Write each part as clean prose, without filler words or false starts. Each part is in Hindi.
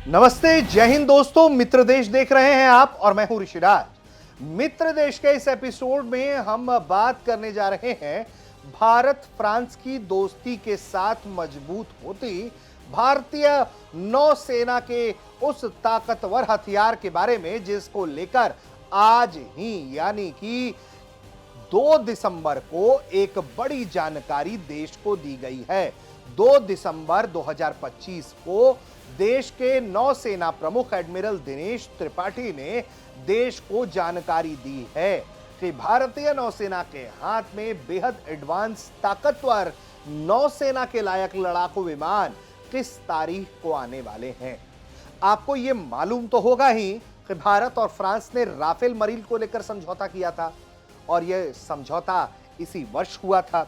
नमस्ते, जय हिंद दोस्तों। मित्र देश देख रहे हैं आप और मैं हूं ऋषिराज। मित्र देश के इस एपिसोड में हम बात करने जा रहे हैं भारत फ्रांस की दोस्ती के साथ मजबूत होती भारतीय नौसेना के उस ताकतवर हथियार के बारे में जिसको लेकर आज ही यानी कि 2 दिसंबर को एक बड़ी जानकारी देश को दी गई है। 2 दिसंबर 2025 को देश के नौसेना प्रमुख एडमिरल दिनेश त्रिपाठी ने देश को जानकारी दी है कि भारतीय नौसेना के हाथ में बेहद एडवांस ताकतवर नौसेना के लायक लड़ाकू विमान किस तारीख को आने वाले हैं। आपको यह मालूम तो होगा ही कि भारत और फ्रांस ने राफेल मरीन को लेकर समझौता किया था और यह समझौता इसी वर्ष हुआ था।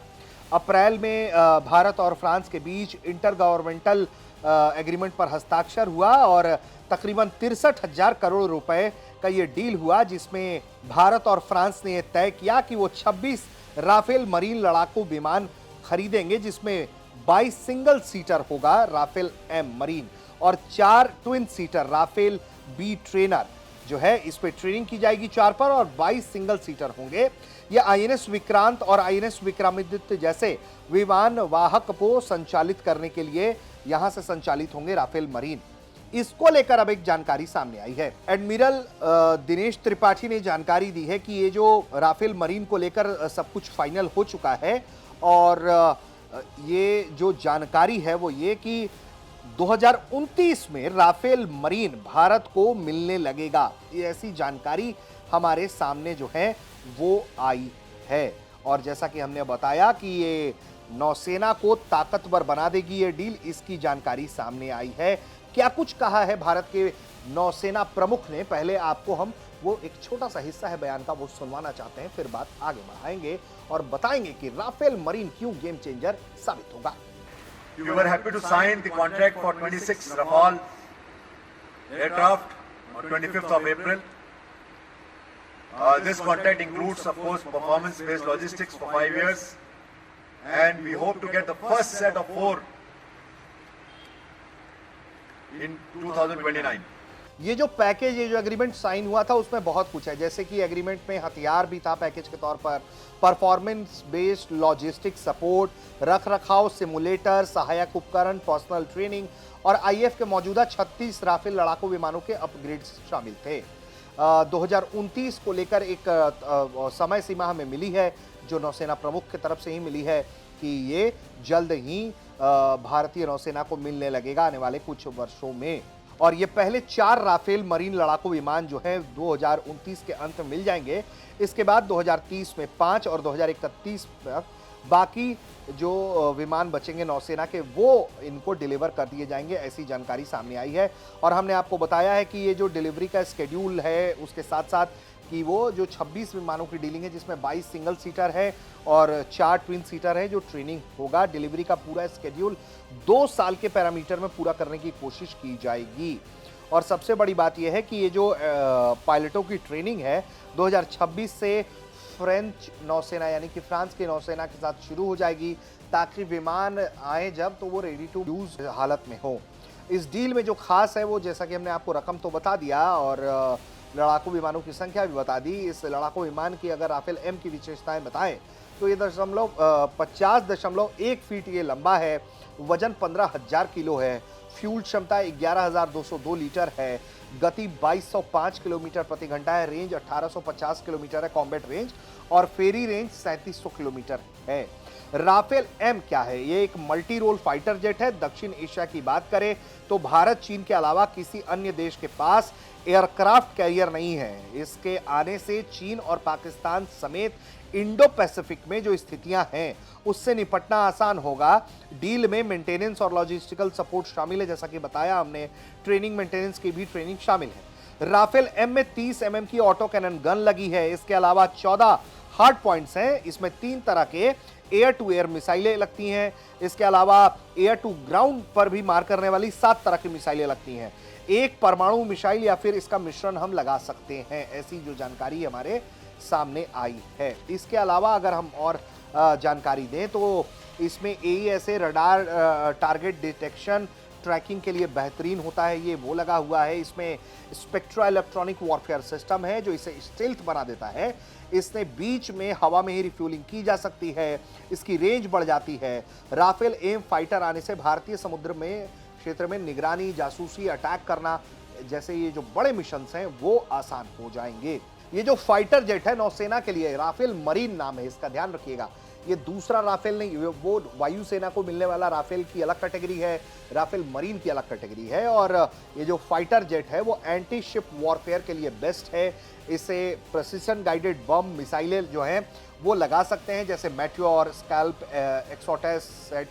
अप्रैल में भारत और फ्रांस के बीच इंटर गवर्नमेंटल एग्रीमेंट पर हस्ताक्षर हुआ और तकरीबन 63,000 करोड़ रुपए का यह डील हुआ, जिसमें भारत और फ्रांस ने यह तय किया कि वो 26 राफेल मरीन लड़ाकू विमान खरीदेंगे, जिसमें 22 सिंगल सीटर होगा राफेल एम मरीन और 4 twin seater Rafale B trainer जो है इस पे ट्रेनिंग की जाएगी 4 पर और 22 सिंगल सीटर होंगे। ये आईएनएस विक्रांत और आईएनएस विक्रमादित्य जैसे विमान वाहक को संचालित करने के लिए यहां से संचालित होंगे राफेल मरीन। इसको लेकर अब एक जानकारी सामने आई है। एडमिरल दिनेश त्रिपाठी ने जानकारी दी है कि ये जो राफेल मरीन को लेकर सब कुछ फाइनल हो चुका है और ये जो जानकारी है वो ये कि 2029 में राफेल मरीन भारत को मिलने लगेगा। ये ऐसी जानकारी हमारे सामने जो है वो आई है और जैसा कि हमने बताया कि ये नौसेना को ताकतवर बना देगी ये डील, इसकी जानकारी सामने आई है। क्या कुछ कहा है भारत के नौसेना प्रमुख ने, पहले आपको हम वो एक छोटा सा हिस्सा है बयान का वो सुनवाना चाहते हैं, फिर बात आगे बढ़ाएंगे और बताएंगे कि राफेल मरीन क्यों गेम चेंजर साबित होगा। We were happy to sign the contract for 26 Rafale aircraft on 25th of April. This contract includes, of course, performance-based logistics for 5 years, and we hope to get the first set of 4 in 2029. ये जो पैकेज, ये जो एग्रीमेंट साइन हुआ था उसमें बहुत कुछ है, जैसे कि एग्रीमेंट में हथियार भी था पैकेज के तौर पर, परफॉर्मेंस बेस्ड लॉजिस्टिक सपोर्ट, रख रखाव, सिमुलेटर, सहायक उपकरण, पर्सनल ट्रेनिंग और आईएफ के मौजूदा 36 राफेल लड़ाकू विमानों के अपग्रेड्स शामिल थे। 2029 को लेकर एक समय सीमा हमें मिली है जो नौसेना प्रमुख की तरफ से ही मिली है कि ये जल्द ही भारतीय नौसेना को मिलने लगेगा आने वाले कुछ वर्षों में और ये पहले 4 राफेल मरीन लड़ाकू विमान जो है 2029 के अंत में मिल जाएंगे। इसके बाद 2030 में 5 और 2031 तक बाकी जो विमान बचेंगे नौसेना के वो इनको डिलीवर कर दिए जाएंगे, ऐसी जानकारी सामने आई है। और हमने आपको बताया है कि ये जो डिलीवरी का स्केड्यूल है उसके साथ साथ कि वो जो 26 विमानों की डीलिंग है जिसमें 22 सिंगल सीटर है और 4 ट्विन सीटर है, जो ट्रेनिंग होगा, डिलीवरी का पूरा स्केड्यूल 2 साल के पैरामीटर में पूरा करने की कोशिश की जाएगी। और सबसे बड़ी बात यह है कि ये जो पायलटों की ट्रेनिंग है 2026 से फ्रेंच नौसेना यानी कि फ्रांस की नौसेना के साथ शुरू हो जाएगी ताकि विमान आए जब तो वो रेडी टू यूज हालत में हो। इस डील में जो खास है वो, जैसा कि हमने आपको रकम तो बता दिया और लड़ाकू विमानों की संख्या भी बता दी। इस लड़ाकू विमान की अगर राफेल एम की विशेषताएं बताएं तो ये 50.1 फीट ये लंबा है, वजन 15,000 किलो है, फ्यूल क्षमता 11,202 लीटर है, गति 2205 किलोमीटर प्रति घंटा है, रेंज 1850 किलोमीटर है कॉम्बैट रेंज और फेरी रेंज 3700 किलोमीटर है। राफेल एम क्या है? ये एक मल्टी रोल फाइटर जेट है। दक्षिण एशिया की बात करें तो भारत, चीन के अलावा किसी अन्य देश के पास एयरक्राफ्ट कैरियर नहीं है। इसके आने से चीन और पाकिस्तान समेत इंडो पैसिफिक में जो स्थितियां हैं उससे निपटना आसान होगा। डील में मेंटेनेंस और लॉजिस्टिकल सपोर्ट शामिल है, जैसा कि बताया हमने, ट्रेनिंग मेंटेनेंस की भी ट्रेनिंग शामिल है। राफेल एम में 30 mm की ऑटो कैनन गन लगी है। इसके अलावा 14 हार्ड पॉइंट्स हैं। इसमें 3 तरह के एयर टू एयर मिसाइलें लगती हैं। इसके अलावा एयर टू ग्राउंड पर भी मार करने वाली 7 तरह की मिसाइलें लगती हैं। एक परमाणु मिसाइल या फिर इसका मिश्रण हम लगा सकते हैं, ऐसी जो जानकारी हमारे सामने आई है। इसके अलावा अगर हम और जानकारी दें तो इसमें AESA radar target detection tracking के लिए बेहतरीन होता है, ये वो लगा हुआ है। इसमें स्पेक्ट्रा इलेक्ट्रॉनिक वॉरफेयर सिस्टम है जो इसे स्टेल्थ बना देता है। इसने बीच में हवा में ही रिफ्यूलिंग की जा सकती है, इसकी रेंज बढ़ जाती है। राफेल एम फाइटर आने से भारतीय समुद्र में क्षेत्र में निगरानी, जासूसी, अटैक करना जैसे ये जो बड़े मिशंस हैं वो आसान हो जाएंगे। ये जो फाइटर जेट है नौसेना के लिए, राफेल मरीन नाम है इसका, ध्यान रखिएगा। ये दूसरा राफेल नहीं, वो वायुसेना को मिलने वाला राफेल की अलग कैटेगरी है, राफेल मरीन की अलग कैटेगरी है। और ये जो फाइटर जेट है वो एंटी शिप वॉरफेयर के लिए बेस्ट है। इसे प्रेसिशन गाइडेड बम मिसाइलें जो हैं वो लगा सकते हैं, जैसे मेट्योर, स्कैल्प, एक्सोटेस सेट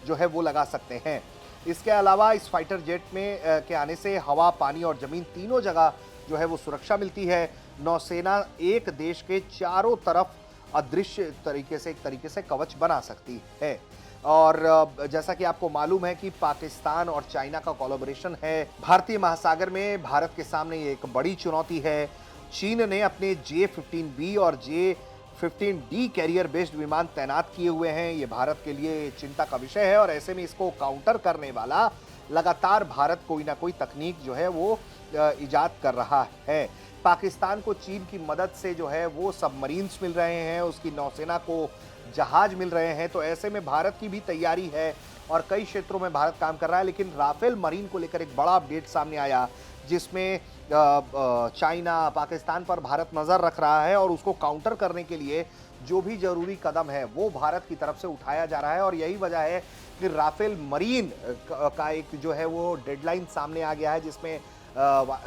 जो है वो लगा सकते हैं। इसके अलावा इस फाइटर जेट में के आने से हवा, पानी और जमीन तीनों जगह जो है वो सुरक्षा मिलती है। नौसेना एक देश के चारों तरफ अदृश्य एक तरीके से कवच बना सकती है। और जैसा कि आपको मालूम है कि पाकिस्तान और चाइना का कोलैबोरेशन है भारतीय महासागर में, भारत के सामने ये एक बड़ी चुनौती है। चीन ने अपने J-15B और J-15D कैरियर बेस्ड विमान तैनात किए हुए हैं। ये भारत के लिए चिंता का विषय है और ऐसे में इसको काउंटर करने वाला लगातार भारत कोई ना कोई तकनीक जो है वो इजाद कर रहा है। पाकिस्तान को चीन की मदद से जो है वो सबमरीन्स मिल रहे हैं, उसकी नौसेना को जहाज मिल रहे हैं। तो ऐसे में भारत की भी तैयारी है और कई क्षेत्रों में भारत काम कर रहा है। लेकिन राफेल मरीन को लेकर एक बड़ा अपडेट सामने आया जिसमें चाइना, पाकिस्तान पर भारत नज़र रख रहा है और उसको काउंटर करने के लिए जो भी जरूरी कदम है वो भारत की तरफ से उठाया जा रहा है। और यही वजह है कि राफेल मरीन का एक जो है वो डेडलाइन सामने आ गया है, जिसमें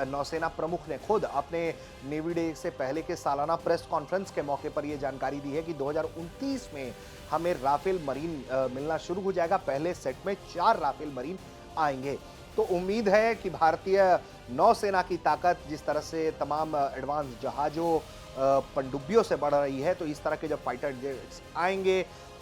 नौसेना प्रमुख ने खुद अपने नेवी डे से पहले के सालाना प्रेस कॉन्फ्रेंस के मौके पर यह जानकारी दी है कि 2029 में हमें राफेल मरीन मिलना शुरू हो जाएगा। पहले सेट में 4 राफेल मरीन आएंगे। तो उम्मीद है कि भारतीय नौसेना की ताकत जिस तरह से तमाम एडवांस जहाजों, पनडुब्बियों से बढ़ रही है, तो इस तरह के जब फाइटर जेट्स आएंगे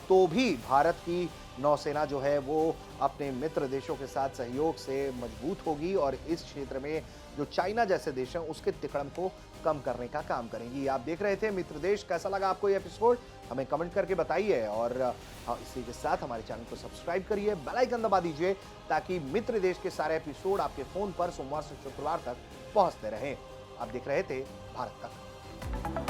तो भी भारत की नौसेना जो है वो अपने मित्र देशों के साथ सहयोग से मजबूत होगी और इस क्षेत्र में जो चाइना जैसे देश हैं उसके तिकड़म को कम करने का काम करेंगी। आप देख रहे थे मित्र देश। कैसा लगा आपको ये एपिसोड हमें कमेंट करके बताइए और इसी के साथ हमारे चैनल को सब्सक्राइब करिए, बेल आइकन दबा दीजिए ताकि मित्र देश के सारे एपिसोड आपके फोन पर सोमवार से शुक्रवार तक पहुंचते रहें। आप देख रहे थे भारत तक।